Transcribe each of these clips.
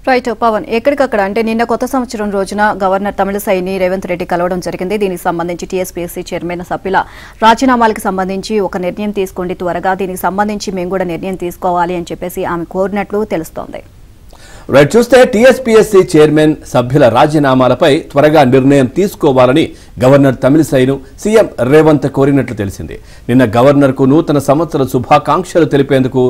Right Pawan ఎక్కడికక్కడ అంటే నిన్న కొత్త సంవత్సరం రోజున గవర్నర్ తమిళసైని రేవంత్ రెడ్డి కలవడం జరిగింది. దీనికి సంబంధించి టీఎస్పీఎస్సీ చైర్మన్ సభ్యుల రాజీనామాలకు సంబంధించి ఒక నిర్ణయం తీసుకోండి త్వరగా, దీనికి సంబంధించి మేము కూడా నిర్ణయం తీసుకోవాలి అని చెప్పేసి ఆమె కోరినట్లు తెలుస్తోంది. రైట్ చూస్తే టీఎస్పీఎస్సీ చైర్మన్ సభ్యుల రాజీనామాలపై త్వరగా నిర్ణయం తీసుకోవాలని గవర్నర్ తమిళసైను సీఎం రేవంత్ కోరినట్లు తెలిసింది. నిన్న గవర్నర్ కు నూతన సంవత్సర శుభాకాంక్షలు తెలిపేందుకు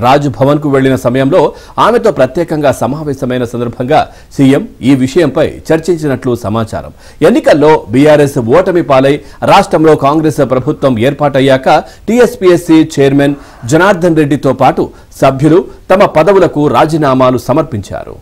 రాజ్భవన్ కు వెళ్లిన సమయంలో ఆమెతో ప్రత్యేకంగా సమావేశమైన సందర్భంగా సీఎం ఈ విషయంపై చర్చించినట్లు సమాచారం. ఎన్నికల్లో బీఆర్ఎస్ ఓటమి పాలై రాష్ట్రంలో కాంగ్రెస్ ప్రభుత్వం ఏర్పాటయ్యాక టీఎస్పీఎస్సీ చైర్మన్ జనార్దన్ రెడ్డితో పాటు సభ్యులు తమ పదవులకు రాజీనామాలు సమర్పించారు.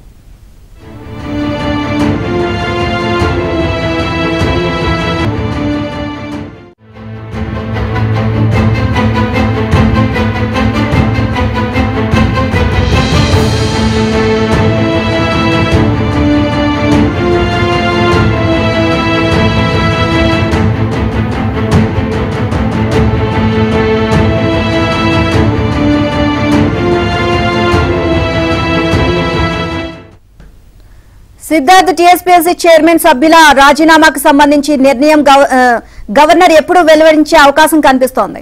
సిద్ధార్థ్, టీఎస్పీఎస్సీ చైర్మన్ సభ్యుల రాజీనామాకు సంబంధించి నిర్ణయం గవర్నర్ ఎప్పుడు వెలువరించే అవకాశం కనిపిస్తోంది?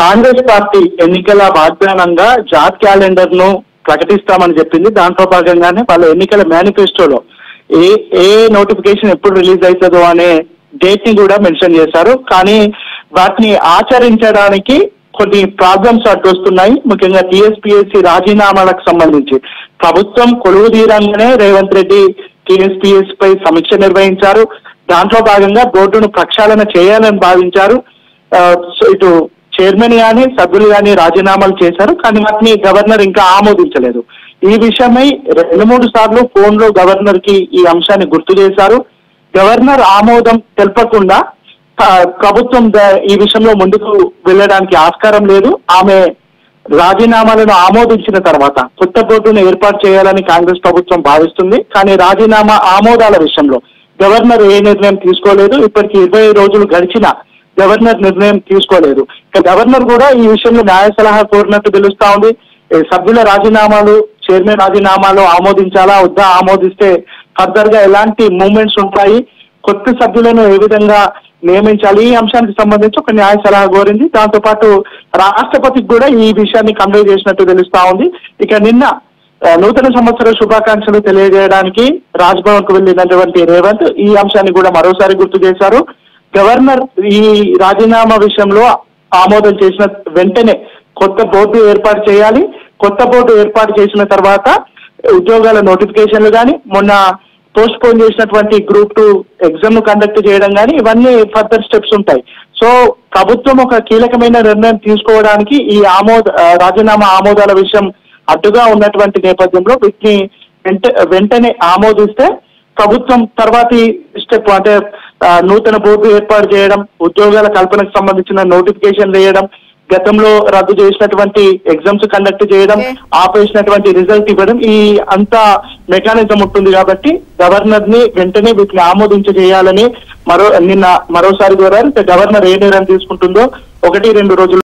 కాంగ్రెస్ పార్టీ ఎన్నికల వాగ్దానంగా జాబ్ క్యాలెండర్ ను ప్రకటిస్తామని చెప్పింది. దాంట్లో భాగంగానే వాళ్ళ ఎన్నికల మేనిఫెస్టోలో ఏ నోటిఫికేషన్ ఎప్పుడు రిలీజ్ అవుతుందో అనే డేట్ ని కూడా మెన్షన్ చేశారు. కానీ వాటిని ఆచరించడానికి కొన్ని ప్రాబ్లమ్స్ అడ్డొస్తున్నాయి. ముఖ్యంగా టీఎస్పీఎస్సీ రాజీనామాలకు సంబంధించి ప్రభుత్వం కొలువు తీరంగానే రేవంత్ రెడ్డి టీఎస్పీఎస్సీ పై సమీక్ష నిర్వహించారు. దాంట్లో భాగంగా బోర్డును ప్రక్షాళన చేయాలని భావించారు. ఇటు చైర్మన్ గాని సభ్యులు గాని రాజీనామాలు చేశారు. కానీ వాటిని గవర్నర్ ఇంకా ఆమోదించలేదు. ఈ విషయమై 2-3 సార్లు ఫోన్ లో గవర్నర్ కి ఈ అంశాన్ని గుర్తు చేశారు. గవర్నర్ ఆమోదం తెలపకుండా ప్రభుత్వం ఈ విషయంలో ముందుకు వెళ్ళడానికి ఆస్కారం లేదు. ఆమె రాజీనామాలను ఆమోదించిన తర్వాత కొత్త బోర్డును ఏర్పాటు చేయాలని కాంగ్రెస్ ప్రభుత్వం భావిస్తుంది. కానీ రాజీనామా ఆమోదాల విషయంలో గవర్నర్ ఏ నిర్ణయం తీసుకోలేదు. ఇప్పటికి 20 రోజులు గడిచినా గవర్నర్ నిర్ణయం తీసుకోలేదు. గవర్నర్ కూడా ఈ విషయంలో న్యాయ సలహా కోరినట్టు తెలుస్తా ఉంది. సభ్యుల రాజీనామాలు, చైర్మన్ రాజీనామాలు ఆమోదించాలా వద్దా, ఆమోదిస్తే ఫర్దర్ గా ఎలాంటి మూవ్మెంట్స్ ఉంటాయి, కొత్త సభ్యులను ఏ విధంగా నియమించాలి, ఈ అంశానికి సంబంధించి ఒక న్యాయ సలహా కోరింది. దాంతో పాటు రాష్ట్రపతికి కూడా ఈ విషయాన్ని కన్వే చేసినట్టు తెలుస్తా ఉంది. ఇక నిన్న నూతన సంవత్సర శుభాకాంక్షలు తెలియజేయడానికి రాజ్భవన్ కు వెళ్ళినటువంటి రేవంత్ ఈ అంశాన్ని కూడా మరోసారి గుర్తు చేశారు. గవర్నర్ ఈ రాజీనామా విషయంలో ఆమోదం చేసిన వెంటనే కొత్త బోర్డు ఏర్పాటు చేయాలి. కొత్త బోర్డు ఏర్పాటు చేసిన తర్వాత ఉద్యోగాల నోటిఫికేషన్లు కానీ, మొన్న పోస్ట్ పోన్ చేసినటువంటి గ్రూప్ 2 ఎగ్జామ్ ను కండక్ట్ చేయడం కానీ, ఇవన్నీ ఫర్దర్ స్టెప్స్ ఉంటాయి. సో ప్రభుత్వం ఒక కీలకమైన నిర్ణయం తీసుకోవడానికి ఈ రాజీనామా ఆమోదాల విషయం అడ్డుగా ఉన్నటువంటి నేపథ్యంలో వీటిని వెంటనే ఆమోదిస్తే ప్రభుత్వం తర్వాతి స్టెప్ అంటే నూతన బోర్డు ఏర్పాటు చేయడం, ఉద్యోగాల కల్పనకు సంబంధించిన నోటిఫికేషన్ వేయడం, గతంలో రద్దు చేసినటువంటి ఎగ్జామ్స్ కండక్ట్ చేయడం, ఆపేసినటువంటి రిజల్ట్ ఇవ్వడం, ఈ అంతా మెకానిజం ఉంటుంది. కాబట్టి గవర్నర్ ని వెంటనే వీటిని ఆమోదించేయాలని నిన్న మరోసారి కోరారు. గవర్నర్ ఏ నిర్ణయం తీసుకుంటుందో 1-2 రోజులు